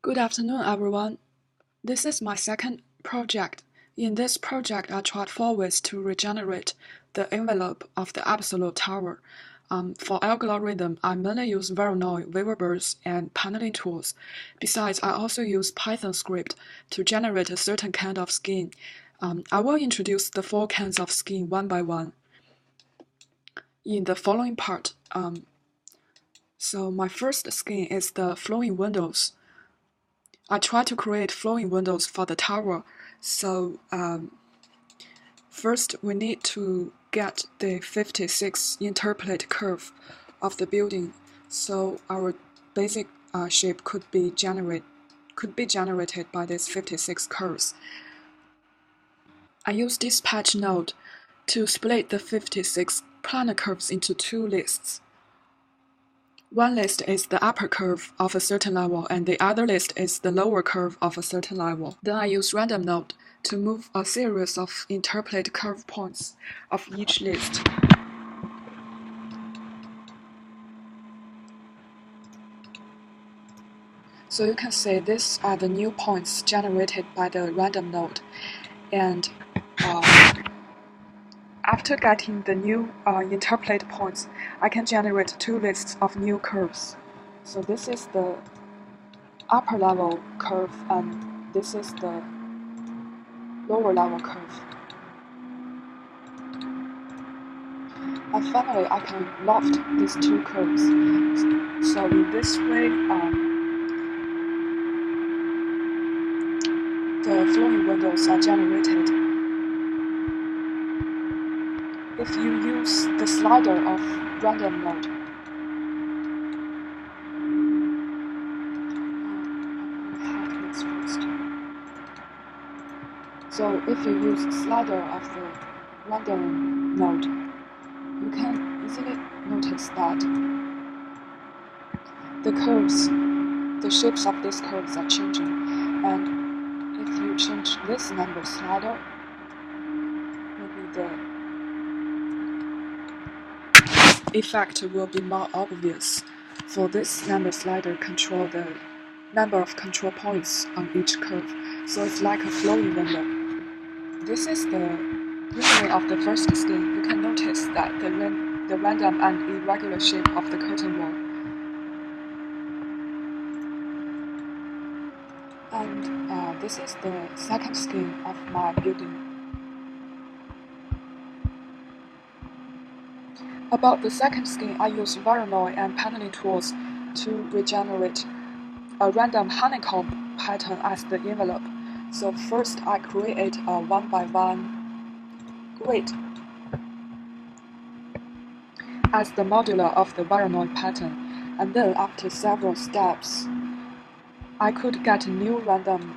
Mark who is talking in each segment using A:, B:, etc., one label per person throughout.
A: Good afternoon, everyone. This is my second project. In this project, I tried 4 ways to regenerate the envelope of the absolute tower. For algorithm, I mainly use Voronoi, Weaverburst, and paneling tools. Besides, I also use Python script to generate a certain kind of skin. I will introduce the 4 kinds of skin one by one in the following part. So my first skin is the flowing windows. I try to create flowing windows for the tower. So first we need to get the 56 interpolate curve of the building. So our basic shape could be generated by these 56 curves. I use dispatch node to split the 56 planar curves into 2 lists. One list is the upper curve of a certain level, and the other list is the lower curve of a certain level. Then I use random node to move a series of interpolate curve points of each list. So you can see these are the new points generated by the random node. And after getting the new interpolate points, I can generate 2 lists of new curves. So this is the upper level curve, and this is the lower level curve. And finally, I can loft these 2 curves. So in this way, the flowing windows are generated. If you use the slider of random node, so if you use slider of the random node, you can easily notice that the curves, the shapes of these curves are changing. And if you change this number slider, maybe the effect will be more obvious. For this number slider control the number of control points on each curve, so it's like a flowing window. This is the rendering of the first skin. You can notice that the random and irregular shape of the curtain wall. And this is the second skin of my building. About the second skin, I use Voronoi and paneling tools to regenerate a random honeycomb pattern as the envelope. So first I create a 1 by 1 grid as the modular of the Voronoi pattern, and then after several steps, I could get new random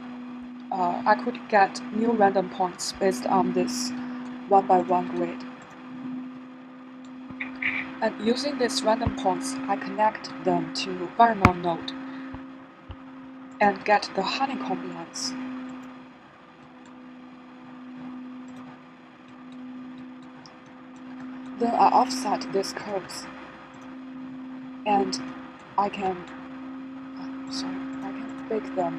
A: points based on this 1 by 1 grid. And using these random points, I connect them to Voronoi node and get the honeycomb lines. Then I offset these curves, and I can bake them.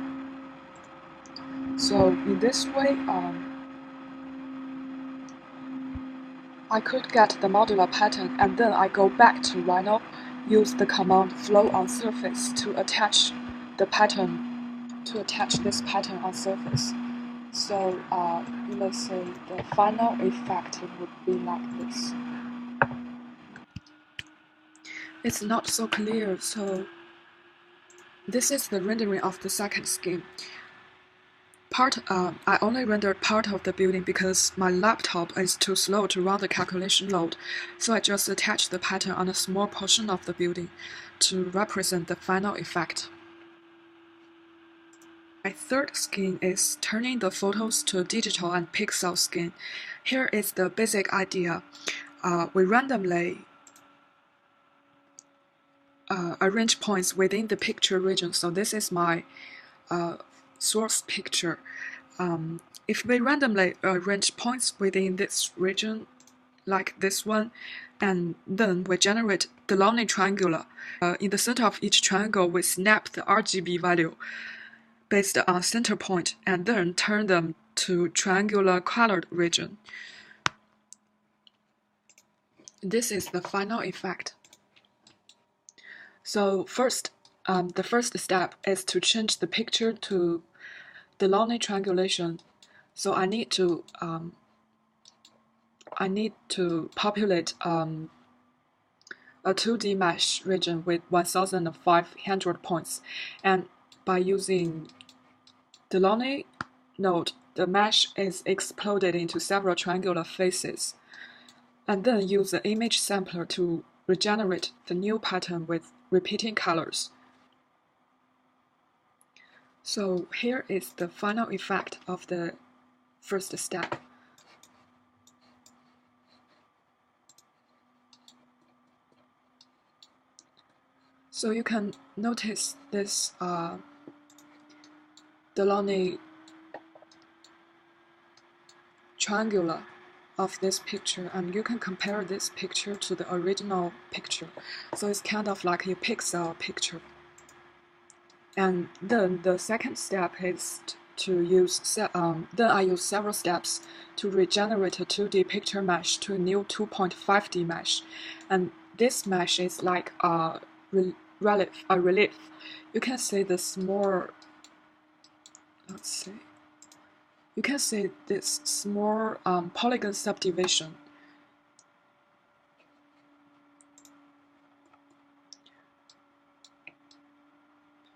A: So in this way, I could get the modular pattern, and then I go back to Rhino, use the command flow on surface to attach this pattern on surface. So you may say the final effect would be like this. It's not so clear, so this is the rendering of the second skin. I only rendered part of the building because my laptop is too slow to run the calculation load, so I just attached the pattern on a small portion of the building to represent the final effect. My third skin is turning the photos to digital and pixel skin. Here is the basic idea. We randomly arrange points within the picture region. So this is my source picture. If we randomly arrange points within this region, like this one, and then we generate the lonely triangular. In the center of each triangle, we snap the RGB value. based on center point and then turn them to triangular colored region. This is the final effect. So first, the first step is to change the picture to Delaunay triangulation. So I need to populate a 2D mesh region with 1,500 points, and by using Delaunay node, the mesh is exploded into several triangular faces, and then use the image sampler to regenerate the new pattern with repeating colors. So here is the final effect of the first step. So you can notice this Delaunay triangular of this picture, and you can compare this picture to the original picture. So it's kind of like a pixel picture. And then the second step is to use, then I use several steps to regenerate a 2D picture mesh to a new 2.5D mesh. And this mesh is like a relief. You can see this more, let's see, you can see this small polygon subdivision.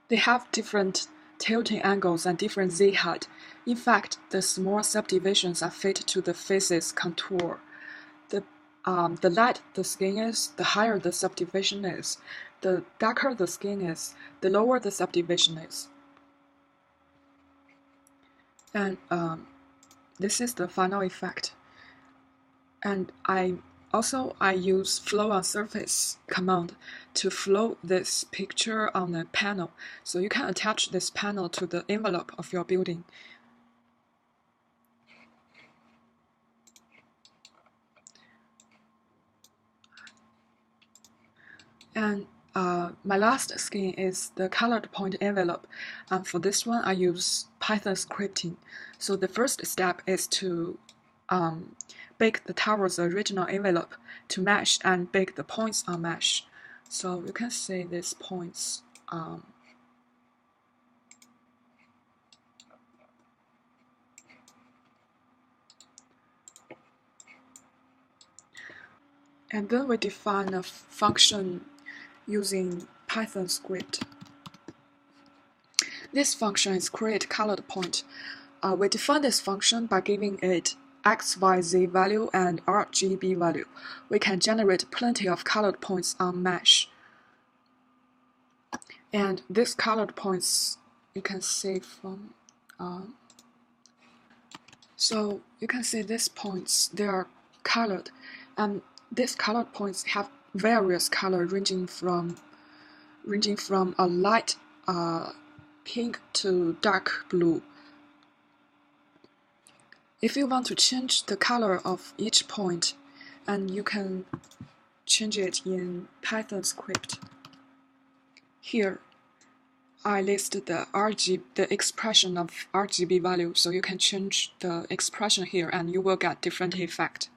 A: They have different tilting angles and different z-height. In fact, the small subdivisions are fit to the face's contour. The lighter the skin is, the higher the subdivision is. The darker the skin is, the lower the subdivision is. And this is the final effect. And I use flow on surface command to flow this picture on a panel. So you can attach this panel to the envelope of your building. And my last skin is the colored point envelope. And for this one, I use Python scripting. So the first step is to bake the tower's original envelope to mesh and bake the points on mesh. So you can see these points. And then we define a function using Python script. This function is create colored point. We define this function by giving it x, y, z value and RGB value. We can generate plenty of colored points on mesh. And these colored points you can see from so you can see these points, they are colored, and these colored points have various colors ranging from a light pink to dark blue. If you want to change the color of each point, and you can change it in Python script. Here, I listed the expression of RGB value, so you can change the expression here and you will get different effect.